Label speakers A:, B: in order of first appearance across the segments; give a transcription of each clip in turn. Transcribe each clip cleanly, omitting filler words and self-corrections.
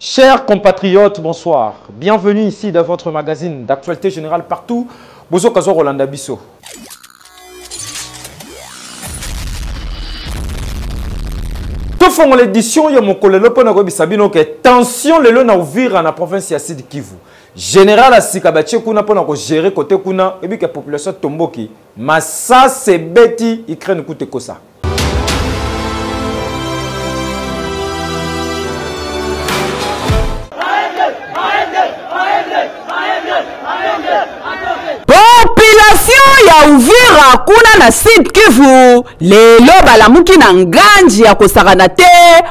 A: Chers compatriotes, bonsoir. Bienvenue ici dans votre magazine d'actualité générale partout. Bozo Kazo Rolanda Bisso. Tout fond l'édition, il y a mon collègue Sabino que tension le na ouvrir en province ya Sud Kivu. Général Asikabache kuna pona ko gérer côté kuna et puis que population tomboki. Mais ça c'est bêti, Ukraine coûte que ça.
B: Population ya Uvira kuna na Sud Kivu lelo balamuki na nganji ya kosakana te.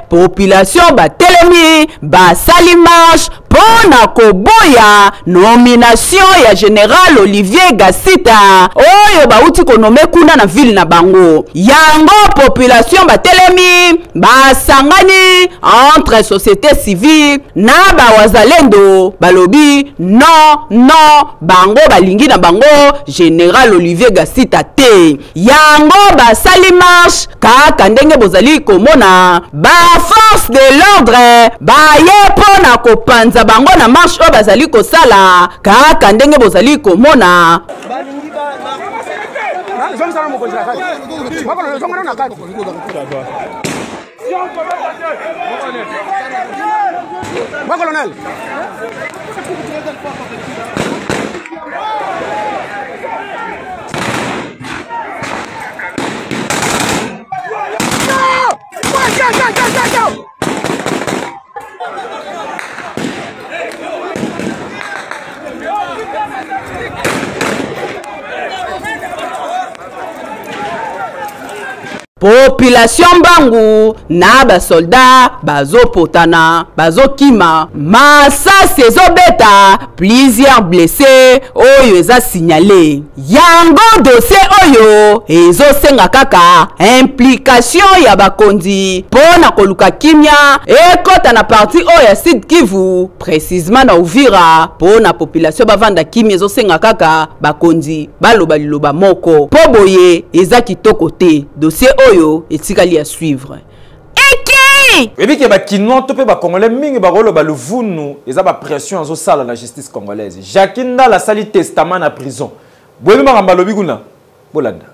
B: Population batelemi basali marche pona koboya nomination ya Général Olivier Gasita oyo bauti konome kuna na ville na bango. Yango population batelemi basangani entre société civile na bawazalendo balobi non bango balingi na bango Général Olivier Gasita te. Yango basali marche kaka ndenge bozali komona ba force de l'ordre baye pona kopanza bango na marche o bazali kosala kaka ndenge bozali komona.
C: Colonel. Go!
B: Population bangu na ba soldat bazo potana bazo kima massa sezo beta plusieurs blessés oyo eza signalé. Yango dossier oyo ezo senga kaka implication ya bakondi pona koluka kimia ekota na parti oyo ya Sud Kivu précisément na Uvira pona population bavanda kimia ezo senga kaka bakondi baloba liloba moko po boye eza kitoko te. Dossier oyo etikali à suivre.
A: Et bien que ba kino to pe ba congolais mingi ba rolo ba luvunu eza ba pression azo sala la justice congolaise. Jakinda la sali testament na prison. Boyeli makamba lobi kuna bolanda.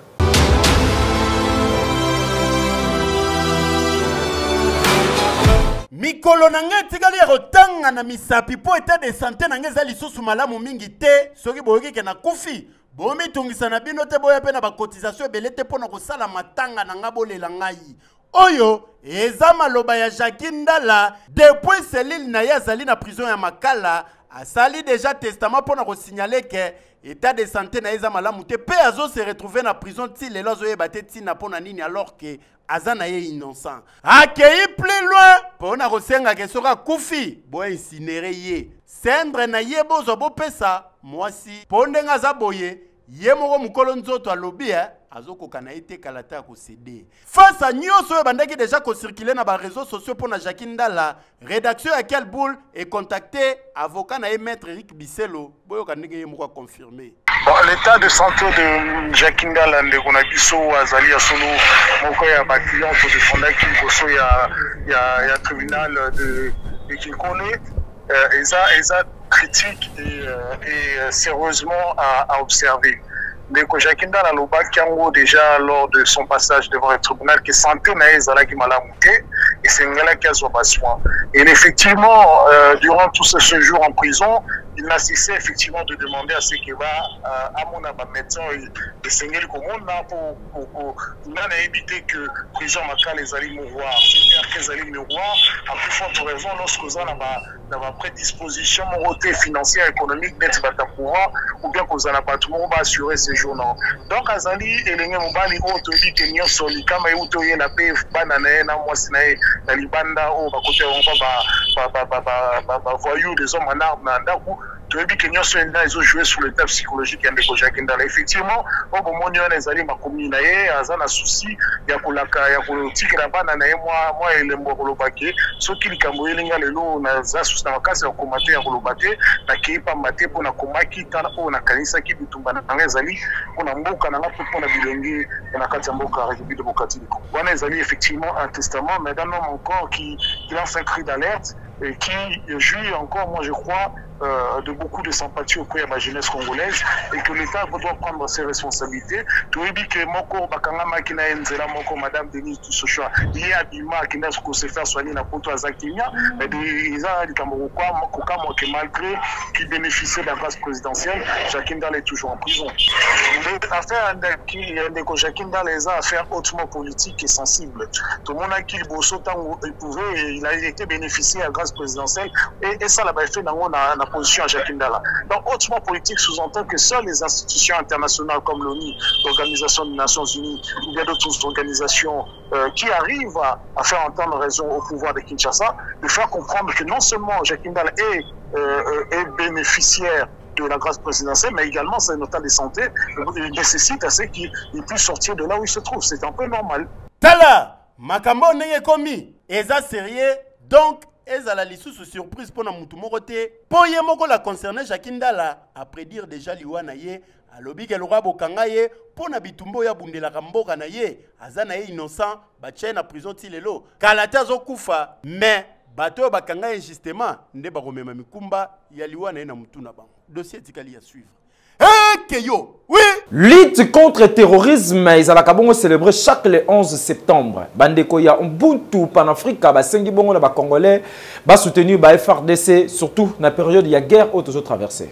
C: Mikolo nange tikali ya rotanga na misapi po état de santé nange za lisusu malamu mingi te soki boyoki ke na kufi. Bomi tungisa na bino te boya pe na ba cotisation ebele te pona kosala matanga na ngabolela ngai. Oyo eza maloba ya Jakindala depuis Céline na yazali na prison ya Makala asali déjà testament pona ko signaler que état de santé na eza malamu te pe azo se retrouver na prison ti lelo zo yeba te ti na pona nini alors que azana ye innocent. Accueilli plus loin pona ko senga ke soka kufi boy incinéré ye. Cendre na ye bozo bo pesa mwasi pondenga za boye ye moko mukolo nzoto alobi azoko kana ite kalata ko céder. Face à nyoso yo bandaki déjà ko circuler na ba réseaux sociaux pour na Jakindala rédaction à quelle boule et contacter avocat na maître Eric Bisselo boyo kanenge ye moko confirmer.
D: Bon, l'état de santé de Jakindala ndekona biso azali asolo moko ya ba client pour défendre qui boso ya tribunal de Kinkone eza critique et sérieusement à observer. Mais que Jakindala loba kiango déjà lors de son passage devant le tribunal que santé na ezala ki malamuté et c'est ngala qui a besoin. Et effectivement durant tout ce séjour en prison il n'a cessé effectivement de demander à ce qu'il va à mon médecin de Seigneur Commune pour éviter que prison Makala les alliés mouvoir. C'est-à-dire qu'ils allaient mouvoir à plus forte raison lorsque vous avez la prédisposition moralité financière économique d'être à pouvoir ou bien que vous n'avez pas tout le monde va assurer ces jours. Donc Azali et les Mobali auto dit que nous sommes les caméras auto y en a pas banane na moi c'est na libanda au côté on va voyou des hommes en armes na tu as dit que nous sommes là, ils ont joué sur le thème psychologique de Jakindala. Effectivement, au moment où on est allé ma commune, il y a un souci, il y a un tic là-bas, moi et les Mokolobake, ceux qui ont les lots, on a sous la case, on a commenté à Kolobake, na qui pas maté pour na komaki, on a kanisa qui bitumba na ngazali, on a mboka na ngapo pour na bilongi, on a katia mboka république démocratique. On a effectivement un testament, mais d'un homme encore qui lance un cri d'alerte. qui jouit encore, moi je crois, de beaucoup de sympathie auprès de la jeunesse congolaise et que l'État doit prendre ses responsabilités. Tu as dit que Moko Bakangama qui n'a Nzela Moko, Madame Denise Tusochoa, il y a Bima qui n'a pas se faire soigner dans Poto Azakinia, mais ils ont dit que malgré qu'il bénéficiait de la grâce présidentielle, Jacques Ndala est toujours en prison. L'affaire de Jacques Ndala est une affaire hautement politique et sensible. Tout le monde a qu'il bosse autant il pouvait, il a été bénéficié de la grâce présidentielle et ça l'a fait dans la position à Jacques Ndala. Donc, hautement politique sous-entend que seules les institutions internationales comme l'ONU, l'Organisation des Nations Unies, ou bien d'autres organisations qui arrivent à faire entendre raison au pouvoir de Kinshasa, de faire comprendre que non seulement Jacques Ndala est bénéficiaire de la grâce présidentielle, mais également c'est un état de santé, il nécessite à ce qu'il puisse sortir de là où il se trouve. C'est un peu normal.
C: Tala, makambo neye komi, eza sérieux, donc ezala lisusu surprise pour na mutu moko te. Po ye moko la concerné Jacques Ndala a prédire déjà liwa na ye alobi ke lora bokanga ye po na bitumbo ya bundela kamboka na ye aza na ye innocent batie na prison ti lelo kala te azokufa mais bato bakanga ye justement nde bakomema mikumba ya liwa na ye na mutu na bango. Dossier tikali à suivre. Oui.
A: Lutte contre le terrorisme, ils ont célébré chaque le 11 septembre. Bandeko ya Ubuntu Panafrica, Basengi Bongo, les Congolais, ba soutenu ba FRDC, surtout dans la période de la guerre où ils traversé.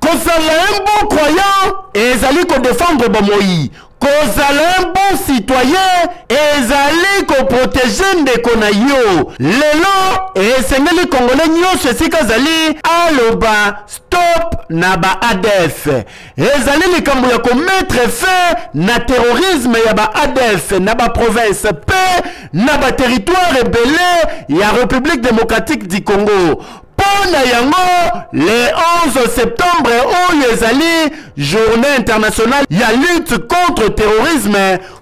C: Kozala un bon croyant, ezali ko défendre Bomoi. Kozala un bon citoyen, ezali ko protéger ndeko na yo. Lelo, esengeli Congolais nyonso esika zali aloba stop na ba ADF. Ezali likambo ya ko mettre fin na terrorisme ya ba ADF na ba province pe na ba territoire rebelle ya République démocratique du Congo. Pona yango, le 11 septembre, oyezali, journée internationale, il y a lutte contre le terrorisme.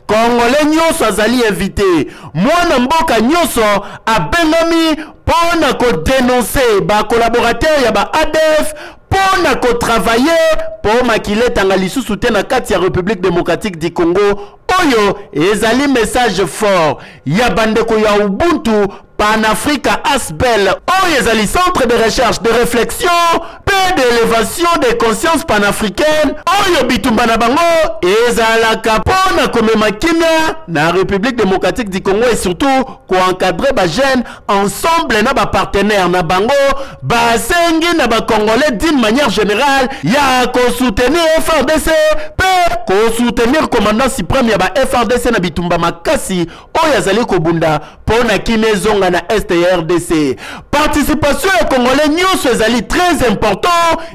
C: Congolais nyonso azali invité. Mwana mboka nyonso a Benami pona ko dénoncer ba collaborateur ya ba ADF pona ko travailler pour makile tanga lisusu te na kati ya République démocratique du Congo. Oyo ezali message fort. Ya bandeko ya Ubuntu Panafrica Asbel, Oyezali centre de recherche, de réflexion, peu d'élévation des consciences panafricaines, Oyo Bitumba na bango, Ezala Kapona Komema Kimia, na République démocratique du Congo et surtout, ko encadrer ba jeunes ensemble na ba partenaires na bango, ba sengi na ba Congolais d'une manière générale, ya ko soutenir FRDC, peu ko soutenir commandant suprême ya ba FRDC na Bitumba Makasi, Oyezali Kobunda, pona Kimezonga na STRDC. Participation au Congolais nyonso ezali très important.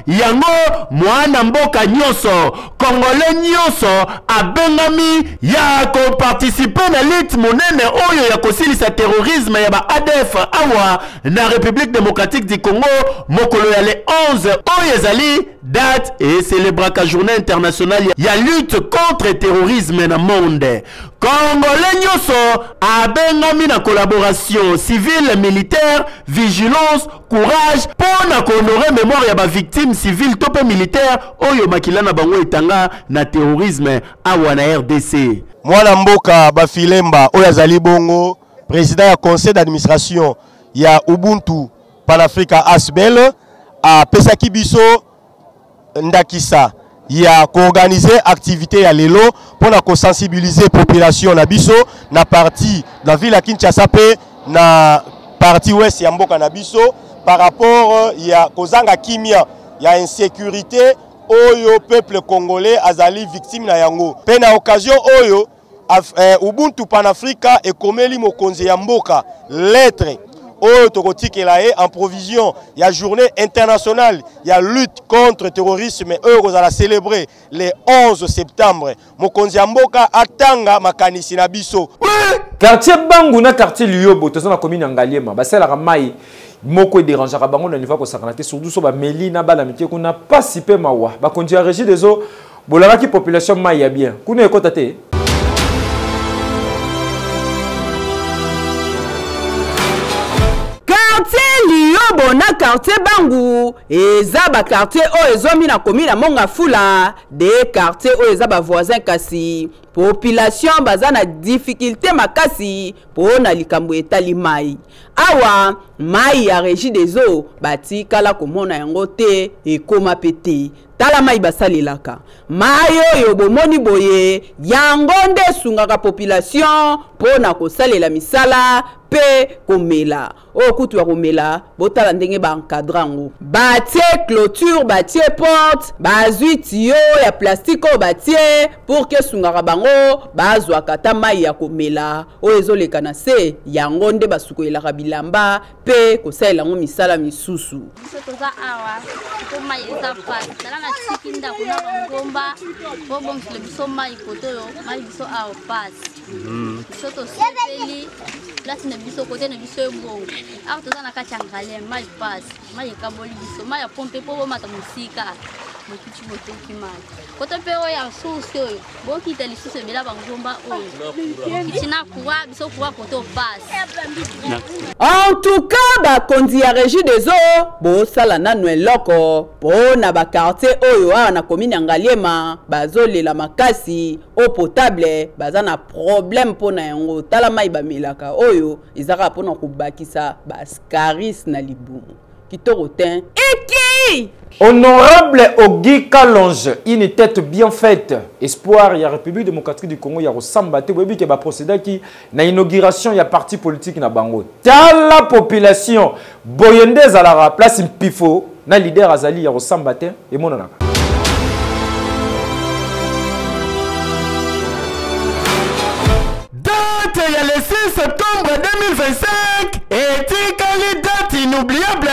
C: Yango mwana mboka nyonso Congolais nyonso abengami ya ko participer na lutte monene oyo ya kosilisa terrorisme ya ba ADF awa na République démocratique du Congo mokolo ya le 11 oyo ezali date et célébraka journée internationale ya lutte contre le terrorisme na monde. Congolais nyonso abengami na collaboration civile, militaire, vigilance, courage pour na honorer mémoire ya ba victime civile tope militaire oyo makila na bango etanga na terrorisme awa na RDC.
E: Mwana mboka Bafilemba oyo azali bongo président ya conseil d'administration ya Ubuntu Panafrica Asbel a pesaki biso ndakisa ya co-organiser activité ya lelo pour na sensibiliser population na biso na parti na ville ya Kinshasa pe na parti ouest ya mboka na biso par rapport ya kozanga kimia ya insécurité oyo peuple congolais azali victime na yango pe na occasion oyo Ubuntu Panafrica ekomeli mokonzi ya mboka lettre oyo tokotikela ye en provision ya journée internationale ya lutte contre le terrorisme oyo kozala célébrer le 11 septembre mokonzi ya mboka atanga makanisi na biso.
A: Quartier Bangu na quartier Lyobo tozo na commune Ngaliema basala mai moko déranger ka bango na niveau ko sakanate surtout so ba meli na bala mitie kuna pasi pe mawa ba konji ya régie des eaux bolaka ki population mai ya bien kuna ekota te.
B: Quartier Lyobo na quartier Bangu eza ba quartier o ezomi na commune Mongafula de quartier o eza ba voisin kasi population baza na difficulté makasi pona likambo etali mai. Awa mai ya Régie des eaux batikala komona yango te ekoma pete. Tala mai basalelaka. Mai oyo bomoni boye yango nde sungaka population pona kosalela misala pe komela. O kutu ya komela botala ndenge ba encadrango. Batie clôture, batie porte, bazwi tuyau ya plastique o batie pour que sungaka bango bazwa kata mai ya komela. O ezoleka na se yango nde basukoelaka bilamba pe kosalela ngo misala misusu.
F: Toza awa ko mai eza pas tala na tikinda kuna ngomba bo bon le biso mai koto yo mai biso awa pas biso to sepeli place na biso kote na biso ebongo awa toza na kati ya ngale mai pas mai ekaboli biso mai ya pompe po bo mata musika mokichi motoki mai koto pe oya source oyo bo kita lisusu ebela bangomba oyo kitina kuwa biso kuwa koto pas.
B: En tout cas, bakondi ya Régie des eaux bosala nanu eloko pona ba quartier oyo na commune ya Ngaliema bazolela makasi eau potable baza na problème pona yango tala mai bamelaka oyo izaka pona kubakisa bascaris na libumu kitoko ten iki.
A: Honorable Ogi Kalonge, une tête bien faite. Espoir, il y a République démocratique du Congo, il y a Rosambate, il y a procédé qui na inauguration, il y a parti politique na Bango. Dans la population, Boyende Zalara, place Mpifo, na leader Azali, il y a Rosambate, et mon anaka.
C: Date, il y a le 6 septembre 2025, et date inoubliable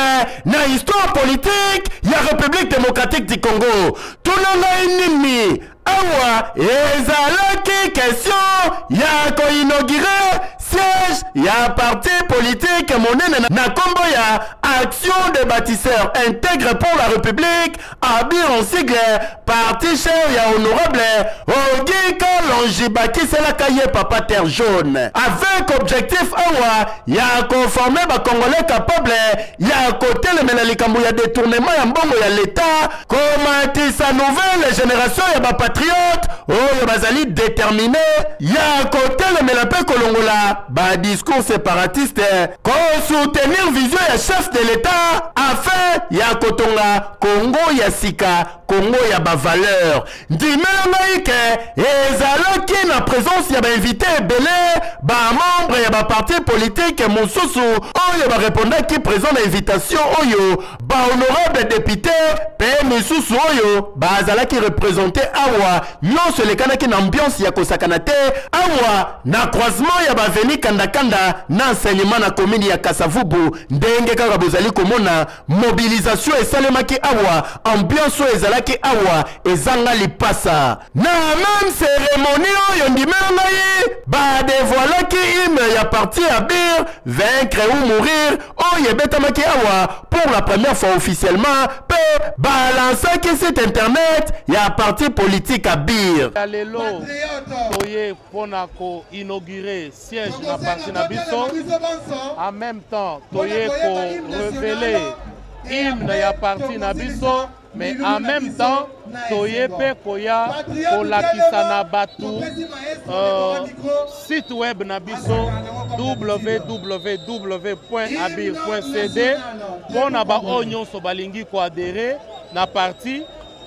C: na histoire politique, il y a République démocratique du Congo. Tout le monde est ennemi. Awa, ezalaki question, ya ko inaugurer siège, ya parti politique monene na kombo ya Action des bâtisseurs intègre pour la République, abir en sigle, parti cher ya honorable Ogi Kalonge bakisela kaye papa terre jaune. Avec objectif awa, ya conformer ba Congolais capable, ya côté le menalikambo ya détournement ya mbongo ya l'État, comment sa nouvelle génération ya ba patriote, oh bazali déterminé, ya côté le melape kolongola, ba discours séparatiste, ko soutenir vision ya chef de l'État, afin ya kotonga Congo ya sika, Congo ya ba valeur. Ndimela ike, ezaloki na présence ya ba invité belé, ba membre ya ba parti politique mosusu, oyo ba répondant qui présent na invitation oyo, ba honorable député, pe mosusu oyo, ba azala qui représenté awa, non se le kana ki na ambiance ya kosakana te, awa na croisement ya ba veni kanda kanda na enseignement na commune ya Kasavubu, ndenge kaka bozali komona mobilisation esalemaki awa, ambiance ezalaki awa, ezanga lipasa. Na même cérémonie oyo ndimela ngai, ba dévoilaki hymne ya parti à bir, vaincre ou mourir, oyo betamaki awa pour la première fois officiellement, pe balansaki site internet ya parti politique à bir.
G: Lelo toye pona ko inaugurer siège na parti na biso, en même temps toye ko révéler hymne ya parti na biso, mais en même temps toye pe koya kolakisa na batu site web na biso www.abir.cd pona ba nyonso balingi ko adhérer na parti.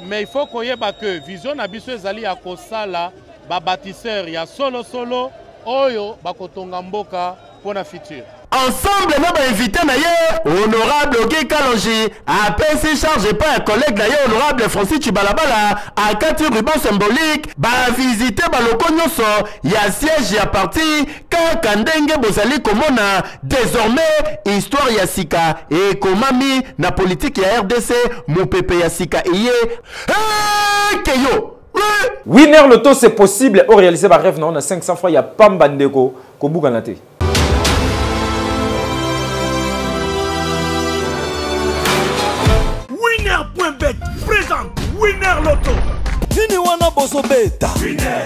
G: Mais il faut koyeba que vision na biso ezali ya kosala ba bâtisseur ya solo solo oyo bakotonga mboka pona futur.
C: Ensemble, nous avons invité honorable Ogi Kalonge, à PC chargé par un collègue d'ailleurs, honorable Francis Chibalabala, à 4 rubans symboliques, va visiter Balokonyoso, il y a siège, il y a parti, Kandenge Bozali Komona, désormais, histoire Yassika, et Komami, na politique ya RDC, mon pépé Yassika, et Keyo.
A: Winner Loto, c'est possible, au réaliser ma rêve, non, on a 500 fois, il y a Pambandeko, Kobuganate.
H: Winner.bet présente Winner Loto. Fini wana bozo beta. Winner.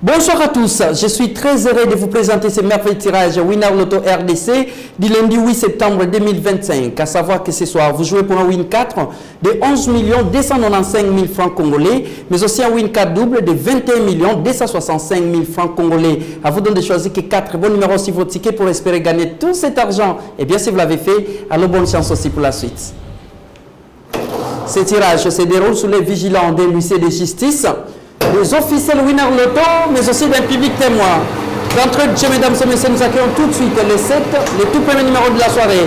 H: Bonsoir à tous, je suis très heureux de vous présenter ce merveilleux tirage Winner Lotto RDC du lundi 8 septembre 2025. À savoir que ce soir, vous jouez pour un win 4 de 11 295 000 francs congolais, mais aussi un win 4 double de 21 265 000 francs congolais. À vous donc de choisir que 4 bons numéros sur vos tickets pour espérer gagner tout cet argent. Et bien, si vous l'avez fait, alors bonne chance aussi pour la suite. Ce tirage se déroule sous les vigilants de l'huissier de justice, des officiels Winner Lotto, mais aussi d'un public témoin. D'entrée de jeu, mesdames et messieurs, nous accueillons tout de suite les 7, le tout premier numéro de la soirée.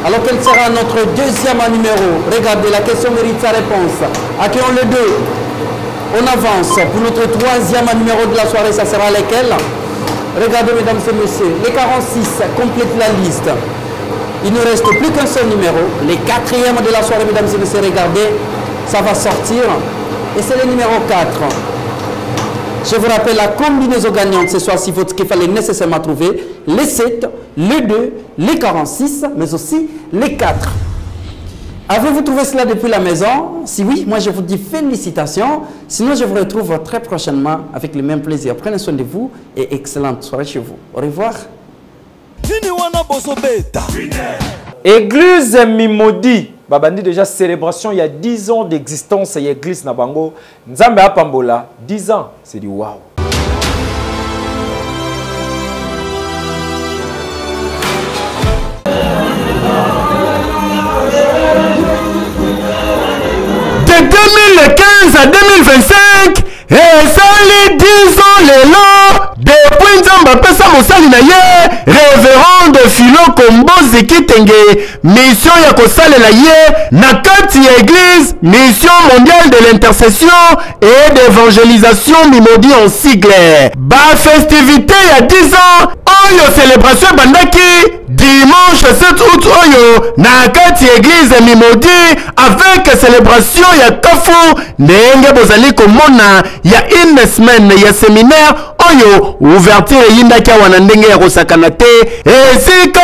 H: Alors quel sera notre deuxième numéro? Regardez, la question mérite sa réponse. Accueillons le 2. On avance pour notre troisième numéro de la soirée, ça sera lequel? Regardez, mesdames et messieurs, les 46 complètent la liste. Il ne reste plus qu'un seul numéro, les quatrièmes de la soirée, mesdames et messieurs, regardez, ça va sortir. Et c'est le numéro 4. Je vous rappelle la combinaison gagnante ce soir, si votre qu'il fallait nécessairement trouver les 7, les 2, les 46, mais aussi les 4. Avez-vous trouvé cela depuis la maison? Si oui, moi je vous dis félicitations. Sinon, je vous retrouve très prochainement avec le même plaisir. Prenez soin de vous et excellente soirée chez vous. Au revoir.
A: Église Mimodi. Babandi déjà célébration, il y a 10 ans d'existence, il y a église Nabango. Nzambe Apambola, 10 ans, c'est du waouh.
E: De 2015 à 2025, et ça les 10 ans les lots, depuis Nzamba Pesa Mosali na ye, révérend Philo Kombozi Kitenge, mission ya kosale la ye, na kati ya église, mission mondiale de l'intercession et d'évangélisation Mimodi en sigle. Ba festivité ya 10 ans, oyo célébration bandaki, dimanche 7 août oyo, na kati ya église Mimodi, avec célébration ya kafu, ndenge bozali komona, ya une semaine ya séminaire oyo ouverture yindaki wana ndenge ya kosakana te esika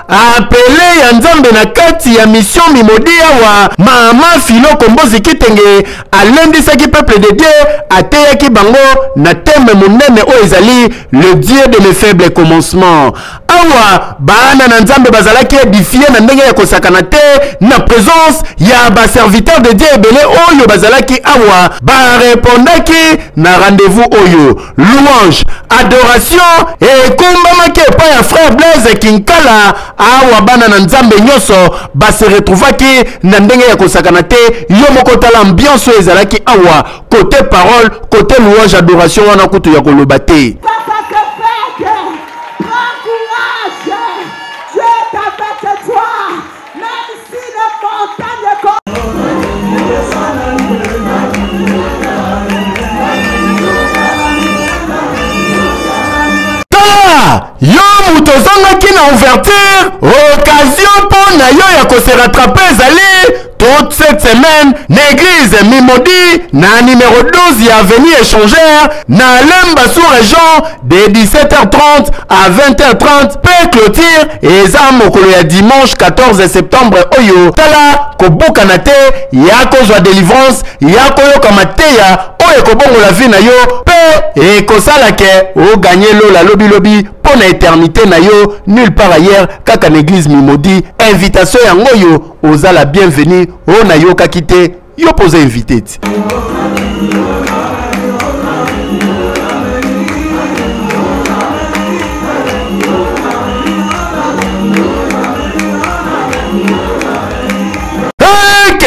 E: apele ya nzambe na kati ya mission Mimodi awa mama Philo Kombozi Kitenge alendisaki peuple de Dieu ateyaki bango na thème monene oyo ezali le Dieu de mes faibles commencements. Awa bana na nzambe bazalaki édifié na ndenge ya kosakana te na présence ya ba serviteur de Dieu ebele oyo bazalaki awa ba répondaki na rendez-vous oyo louange adoration et kombamaki epai ya frère Blaise Kinkala awa bana na nzambe nyonso base retrouvaki na ndenge ya kosakana te yo moko tala ambiance oyo ezalaki awa côté parole côté louange adoration wana kutu ya koloba te. Yo mutozongaki na ouverture occasion pour na yo ya se rattraper ezali toute cette semaine l'église Mimodi na numéro 12 ya avenue échangère na Lemba sous-région de 17h30 à 20h30 pe clôture eza mokolo ya dimanche 14 septembre oyo tala kobukana te ya kozwa délivrance ya koyoka mateya oyo kobongola vie na yo pe ekosala ke o gagner lola lobi pour na éternité na yo nulle part ailleurs kaka na église Mimodi. Invitation yango yo oza la bienvenue o na yo kakite yo pose invité.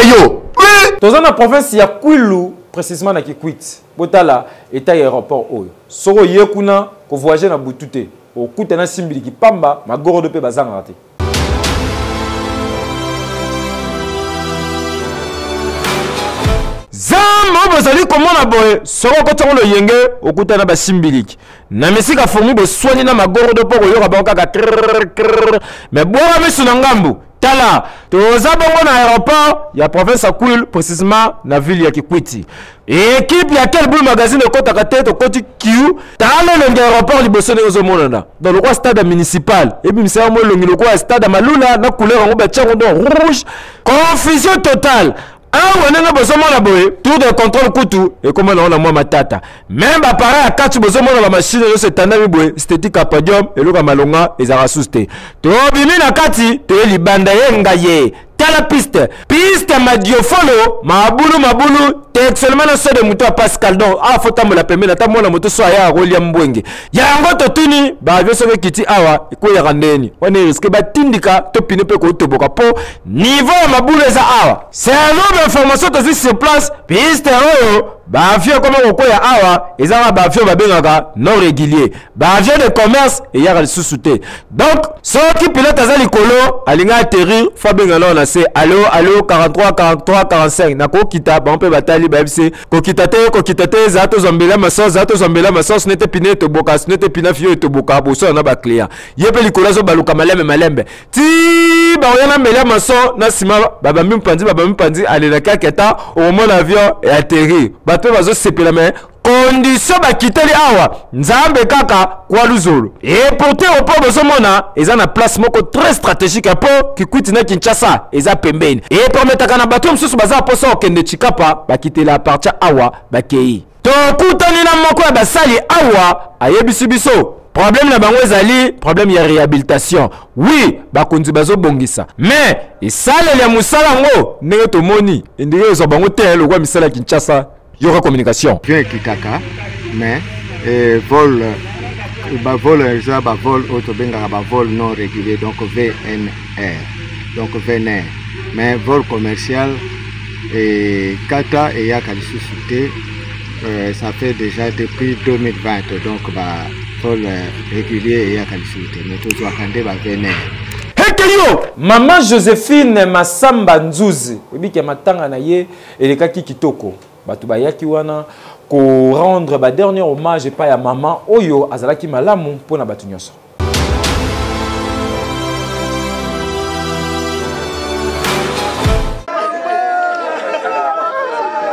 E: Yo
A: dans la province ya Kwilu précisément na Kikwit botala état aéroport oyo soko yekuna ko voyager na butute okuta na simbili kipamba magoro pe bazanga te. Zamo bozali komona boye soko kotongo lo yenge okuta na basimbiliki na mesika fongi bo soigner na magoro de poko yoka ba kaka mais boa mesu na ngambu tala toza bongo na aéroport ya province ya Kwilu précisément na ville ya Kikwiti. Équipe ya quel boule magazine kotaka te to koti kiu tala le aéroport liboso ne ozomonana dans le stade municipal et puis c'est mo longi le stade malula na couleur ngo ba tchango rouge, confusion totale. awa nanga bozomona boye tour de contrôle kutu ekomona ona mwa matata même appareil ya kati bozomona ba machine yo setandami boye esthétique apodium eloka malonga ezara suste to bimi na kati to libanda yenga ye tala piste madiofolo mabulu texellement na so de moto Pascal donc a faut tambola pembe na tambola moto so ya rolia mbwenge yango to tuni ba vyo so kiti awa ko ya randeni on risque ba tindika to pine pe ko toboka po niveau ya mabulu eza awa c'est un autre information to sur place piste oyo ba vyo comme ko ya awa eza ba vyo ba bengaka non régulier ba vyo de commerce et ya le sous-souté donc so qui pilote azali kolo alinga atterrir faut bengala on a c'est allo 43 45 na ko kita ba on peut batali ba fc ko kitate zato zombela masos n'était piné to boka n'était pina fio to boka bo so na ba client yebe likola zo baluka malembe ti ba oyana mela maso na sima baba mipandi alela kaketa au moment l'avion est atterri bato bazo sepela mais condition ba kiteli awa nzambe kaka kwa luzolo et porter au port bozomona eza na place moko très stratégique apo kikuti na Kinshasa eza pembeni et prometaka na bato msusu baza poso okende chikapa ba kitela a partir awa ba kei to kutani na moko ya basali awa ayebisi biso problème na bango ezali problème ya réhabilitation oui bakonzi bazo bongisa mais isale ya musala ngo ndenge tomoni ndenge zo bango te lokwa misala Kinshasa yora communication
I: bien kitaka mais vol auto benga ba vol non régulier donc VNR donc VNR mais vol commercial et kata et ya kalisouté ça fait déjà depuis 2020 donc ba vol régulier et ya kalisouté mais toujours akande ba VNR.
A: Hekelio maman Joséphine Masamba Nzuzi ebike matanga na ye elekaki kitoko batu bayaki wana ko rendre ba dernier hommage pa ya maman oyo azalaki malamu pona batu nyonso.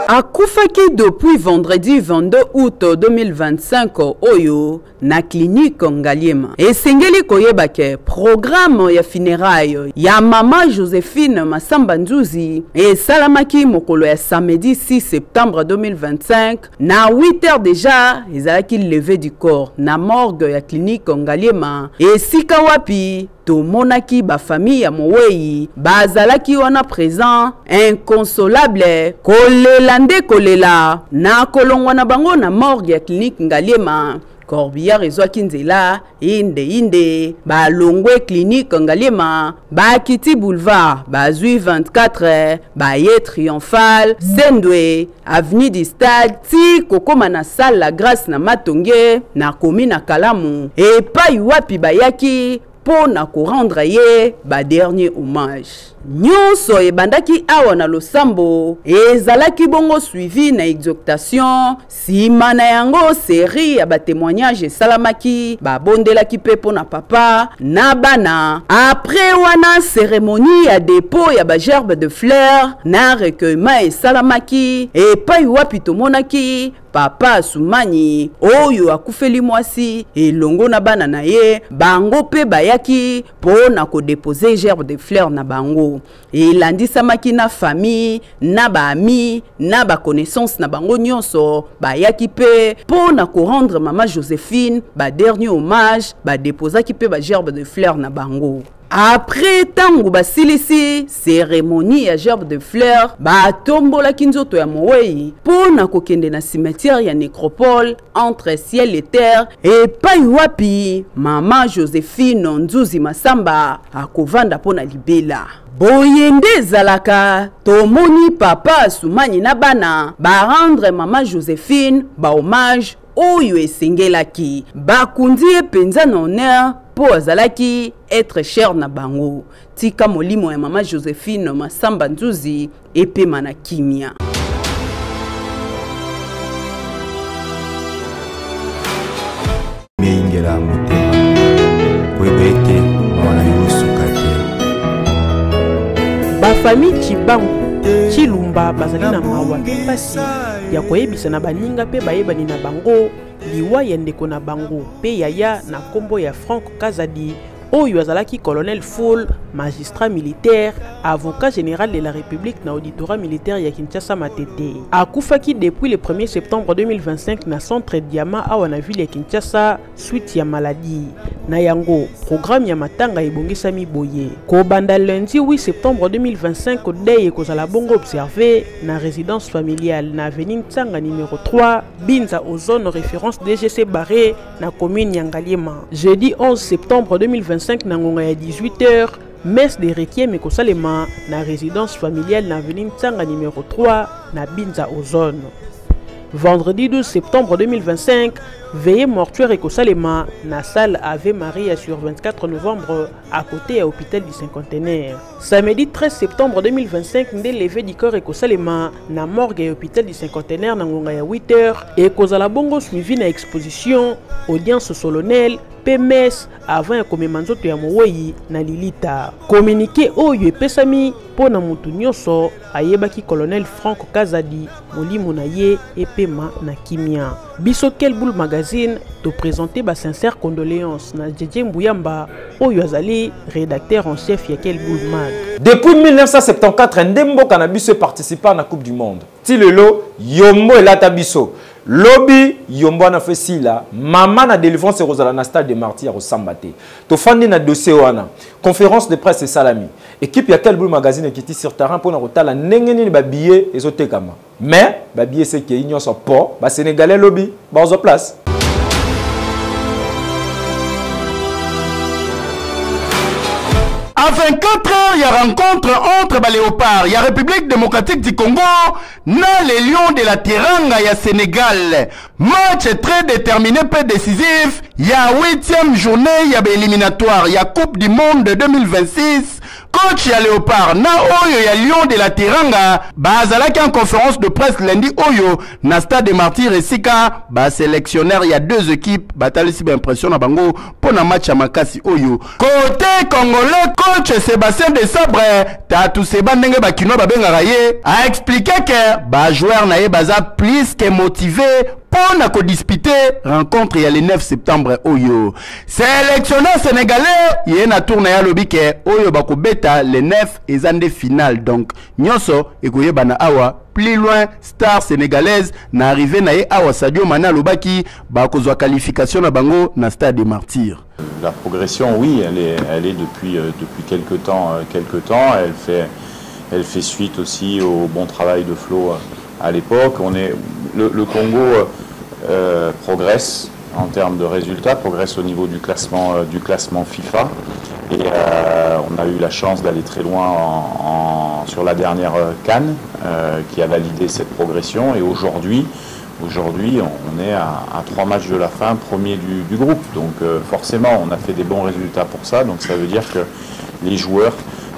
B: Akufaki depuis vendredi 22 août 2025 oyo na clinique Ngaliema. Esengeli koyeba ke programme ya funérailles ya mama Joséphine Masamba Nzuzi esalamaki mokolo ya samedi 6 septembre 2025 na 8h déjà ezalaki levé du corps na morgue ya clinique Ngaliema esika wapi tomonaki ba famille ya Mowei bazalaki wana présent inconsolable kolela na kolongwa na bango na morgue ya clinique Ngaliema Corbillard ezwaki nzela inde balongwe clinique Ngaliema bakiti boulevard bazui 24 baye triomphal Sendwe avenue du stade ti kokoma na salle la grâce na Matonge na komi na Kalamu epai wapi bayaki pour na ko rendre ye ba dernier hommage. Nyonso ebandaki awa na losambo ezalaki bongo suivi na exaltation sima na yango série ya ba témoignage salamaki ba bondelaki pepo na papa na bana après wana cérémonie ya dépôt ya ba gerbe de fleurs na recueillement salamaki et pai wapi tomonaki papa Soumani oyo akufeli mwasi elongo na bana na ye bango pe bayaki po na ko déposer gerbe de fleurs na bango elandisamaki na famille na ba ami na ba connaissance na bango nyonso bayaki pe po na ko rendre mama Joséphine ba dernier hommage ba déposaki pe ba gerbe de fleurs na bango. Après tango basilisi cérémonie ya gerbe de fleurs batombola kinzoto ya Mowei po na kokende na cimetière ya nécropole entre ciel et terre et pai wapi mama Joséphine Nzuzi Masamba akovanda po na libela. Boyende zalaka tomoni papa Soumani na bana ba rendre mama Joséphine ba hommage oyo esengelaki bakundi penza na honneur po azalaki être cher na bango tika molimo ya mama Joséphine Masamba Nzuzi epema na kimia.
J: Meingera motema kwebete wana yusukate
K: ba famille Chibangu Chilumba bazali na mawa pasi ya koyebisa na baninga pe bayebani na bango liwa ya ndeko na bango pe yaya na kombo ya Franck Kazadi oyo azalaki colonel Fall, magistrat militaire, avocat général de la République na auditorat militaire ya Kinshasa Matete. Akufaki depuis le 1er septembre 2025 na centre Diama awa na ville ya Kinshasa suite ya maladie. Na yango programme ya matanga ebongisami boye. Ko banda lundi 8 septembre 2025 deye kozala bongo observé na résidence familiale na avenue Ntsanga numéro 3 Binza aux zones référence DGC Barré na commune Yangaliema. Jeudi 11 septembre 2025 na ngonga ya 18h messe de requiem ekosalema na résidence familiale na avenue Ntsanga numéro 3 na Binza aux zones. Vendredi 12 septembre 2025, veillée mortuaire ekosalema na salle Ave Maria sur 24 novembre à côté à l'hôpital du Cinquantenaire. Samedi 13 septembre 2025, nde levé du corps ekosalema na morgue à l'hôpital du Cinquantenaire na ngonga ya 8h et kozala bongo suivi na exposition, audience solennelle, PMS avant ya komema nzoto ya Mowei na Lilita. Communiqué oyo epesami pona mutu nyonso ayebaki colonel Franco Kazadi molimo na ye epema na kimia. Biso Quel Boule Magazine te présenter ba sincère condoléances na Djedje Mbuyamba oyo azali rédacteur en chef ya Quel Boule Mag.
A: Depuis 1974 ndembo kanabiso participa à la Coupe du Monde. Tilelo yombo elata biso. Lobby yombo na fesila mama na délivrance rozala na stade de Martyrs au Sambate. To fandi na dossier wana. Conférence de presse salami. Équipe ya Quel Boule Magazine qui sur terrain pour na kotala nengeni ba billet ezotekama. Mais ba billet c'est que union so po ba sénégalais lobby ba en place.
C: À 24h, il y a rencontre entre Léopard, il y a République démocratique du Congo, na les Lions de la Teranga, il y a Sénégal. Match très déterminé, peu décisif. Il y a 8e journée, il y a éliminatoire, il y a Coupe du Monde de 2026. Coach ya Léopard, na oyo ya Lion de la Teranga, bazalaki en conférence de presse lundi oyo, na stade de Martyrs et Sika, sélectionnaire, il y a deux équipes, batalisi impression na bango, pour na match à Makasi oyo. Côté congolais, coach Sébastien de Sabre, Tatou Seba Ndenge Bakino Babengara ye, a expliqué que, joueur na ye baza plus que motivé, pour na disputer rencontre il y a le 9 septembre oyo. Sélectionneur sénégalais, il y a une tournée à l'obike oyo bako beta le 9 et zande final. Donc, nyonso ekoye bana awa plus loin star sénégalaise na arrivé na ye awa Sadio Mané lobaki bako zo qualification na bango na stade des Martyrs.
L: La progression, oui, elle est depuis quelques temps. Elle fait suite aussi au bon travail de Flo à l'époque. Le Congo progresse en termes de résultats, progresse au niveau du classement FIFA. Et on a eu la chance d'aller très loin sur la dernière CAN qui a validé cette progression. Et aujourd'hui, on est à 3 matchs de la fin, premier du groupe. Donc forcément, on a fait des bons résultats pour ça. Donc ça veut dire que les joueurs,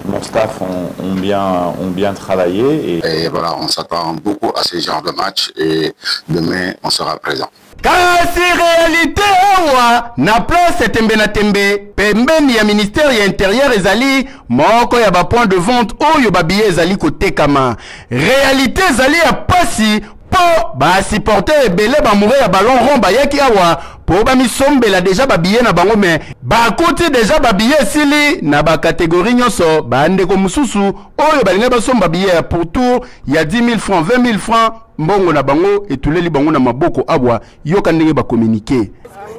L: mon staff ont bien travaillé.
M: Et voilà, on s'attend beaucoup à ce genre de match et demain, on sera présent.
C: Kasi réalité awa na place tembe na tembe pembeni ya ministère ya intérieur ezali moko ya ba point de vente oyo ba billet ezali kotekama. Réalité ezali ya pasi po ba supporter ebele ba mourir ya ballon rond ba yaki awa po ba misombela déjà ba billet na bango mais ba koti déjà ba billet sili na ba catégorie nyonso ba ndeko mususu oyo balinga ba somba billet pour tour il y a 10 000 francs 20 000 francs mbongo na bango etuleli bango na maboko abwa yoka ndenge ba communiquer.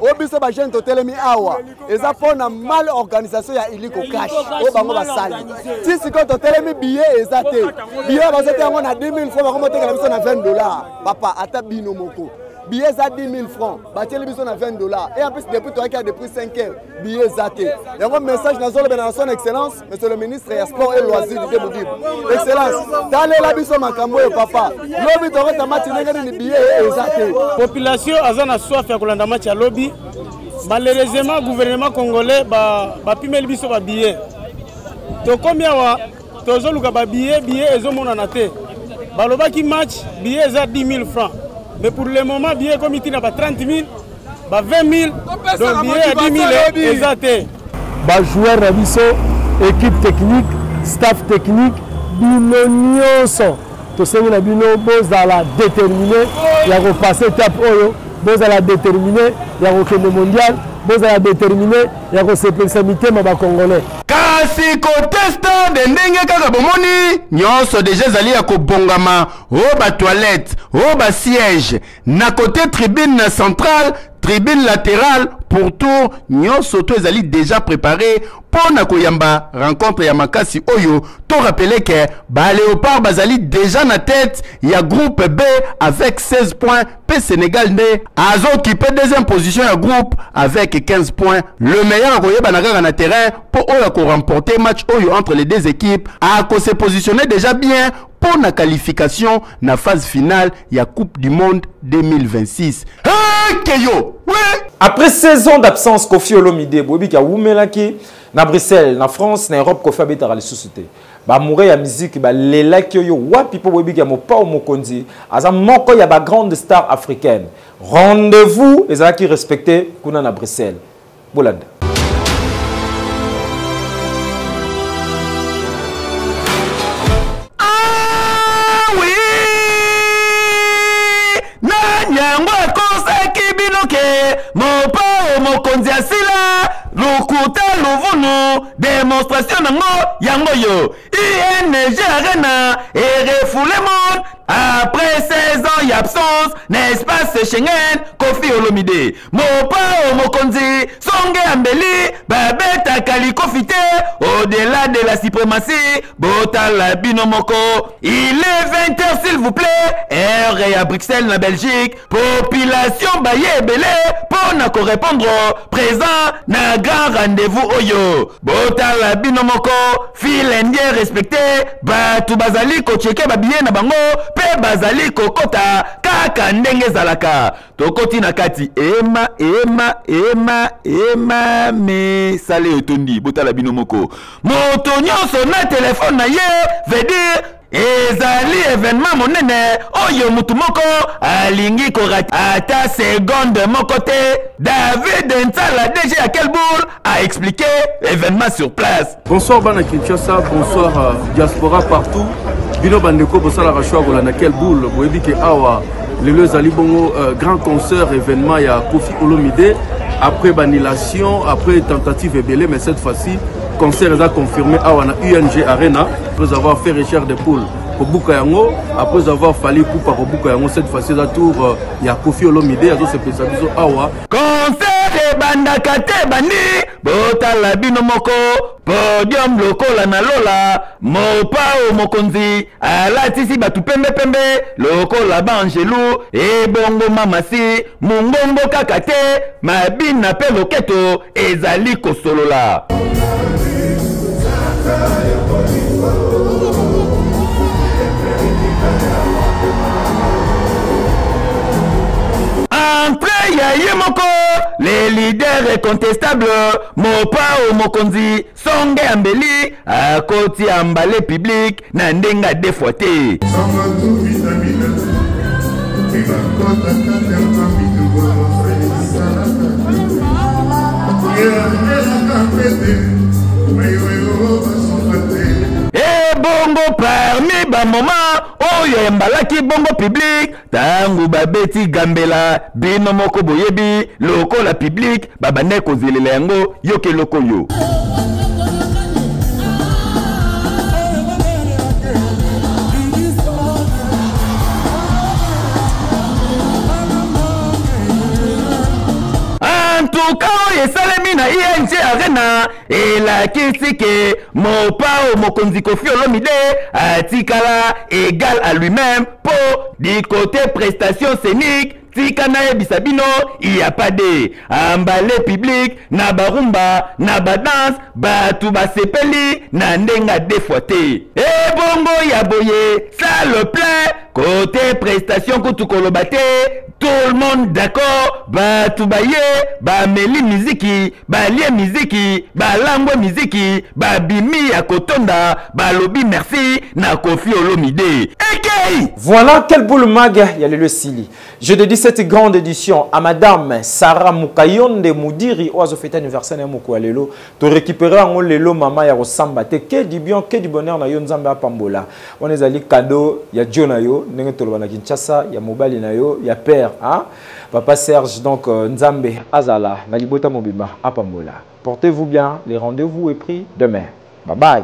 N: Obiso ba jeune totelemi awa eza pona mal organisation ya iliko cash o bango basali ti siko totelemi billet eza te billet bazete yango na 10 000 francs bako tekela biso na $20 papa ata bino moko billet za 10 000 francs bateli biso na $20 et en plus depuis toi qui a depuis 5 heures billet za te yango message na zolo bena son excellence monsieur le ministre ya sport et loisirs de Modibo excellence dale la biso makambo yo papa lobi to reta match ngeni ni billet eza te
O: population azana soif ya kolanda match ya lobby malheureusement gouvernement congolais ba pimeli biso ba billet to combien wa tozo luka ba billet ezo mona na te balobaki match billet za 10 000 francs. Mais pour le moment, billet comme il n'a pas 30 000, 20 000, donc billet à 10 000 exact.
P: Joueur Rabiso, équipe technique, staff technique, bino nyonso. Tout ça, bino bos à la déterminer, il y a repassé étape oyo, bos à la déterminer, il y a le mondial, bozala déterminé ya kosepelisa mitema bakongolais.
C: Kasi kotesta de ndenge kaka bomoni nyonso deja ezali ya kobongama o ba toilette o ba siège na côté tribune centrale tribune latérale pour tout nyonso to ezali déjà préparé pour na koyamba rencontre ya makasi oyo. To rappeler que ba Léopard bazali déjà na tête ya groupe B avec 16 points. P Sénégal né azo occupé deuxième position ya groupe avec 15 points. Le meilleur koyeba na kaka na terrain pour oyo ko remporter match oyo entre les deux équipes a se positionner déjà bien pour la qualification na phase finale ya Coupe du Monde 2026. Keyo, ouais.
A: Après 16 ans d'absence, Kofi Olomide, Bobi ki a wumelaki na Bruxelles, na France, na Europe, Kofi abeta la société. Ba moure ya musique, ba lela ki yo wapi po Bobi ki a mo pa o mo kondi, aza moko ya ba grande star africaine. Rendez-vous, ezala ki respecté kuna na Bruxelles. Bolanda.
C: Mopa mokonzi asila lukuta luvunu démonstration nango yango yo ING Arena et refoule monde après 16 ans d'absence n'espace Schengen Kofi Olomide Mopa mokonzi songe ambeli babeta kaliko fite au-delà de la suprématie botala binomoko. Il est 20h s'il vous plaît heure à Bruxelles na Belgique population baye belé pour na ko répondre présent na grand rendez-vous oyo botala binomoko fil indien respecté batu bazali ko checker ba billet na bango pe bazali ko kota kaka ndenge zalaka tokoti na kati ema me sale otondi botala binomoko moto nyonso na téléphone na ye veut dire ezali événement monene oyo mutu moko alingi korati ata seconde moko te. David Nsala DG à quel boule a expliqué événement sur place.
Q: Bonsoir bana Kinshasa, bonsoir diaspora partout. Bino bandeko bosala rachwa gola na quel boule boyebi ke awa lelo ezali bongo grand concert événement ya Kofi Olomide après annulation après tentative ebele mais cette fois-ci concert est confirmé à UNG Arena après avoir fait recherche de poules pour Bukayango, après avoir fallu pour Bukayango cette fois-ci la tour il y a Kofi Olomide à se spécialiser awa
C: concert de bandakate bandi botala binomoko podium lokola na lola mopa o mokonzi alatisi batu pembe pembe lokola bangelou e bongo mamasi mungongo kakate mabina pe loketo ezali kosolola. Entrée ya yemoko les leaders incontestables mopa o mokonzi songe ambeli a koti ambale public na ndenga défoité. Et bongo parmi ba moment oyo embalaki bongo public tangu babeti gambela bino moko boyebi lokola public babane kozelela yango yoke loko yo. En tout cas, esalemi na ING Arena elakisi ke mopa o mokonzi Kofi Olomide atikala égal à lui-même pour du côté prestation scénique. Tikana Bisabino, il n'y a pas de emballé public, na barumba, na badance, batu basepeli, na ndenga défoité. Et bongo yaboye, ça le plaît, côté prestation kutukolobate, tout le monde d'accord, batu baye, ba meli miziki, ba lie miziki, ba langwe miziki, ba bimi ya kotonda, ba lobi merci, na Kofi Olomide. Okay.
A: Voilà quel boule mag, il y a le Sili. Je dédie cette grande édition à Madame Sarah Mukayonde Moudiri, oiseau fête anniversaire de Moukwalelo, to récupérer en lelo mama ya Rosamba, te que du bien, que du bonheur na yon Zamba Pambola. On est allé cadeau, il y a Jonayo, n'engé tolobana Kinshasa, il y a Mobali nayo, il y a Père. Pierre, hein? Papa Serge, donc Nzambe, Azala, Nalibota Mobima, Apamola. Portez-vous bien, les rendez-vous est pris demain. Bye bye.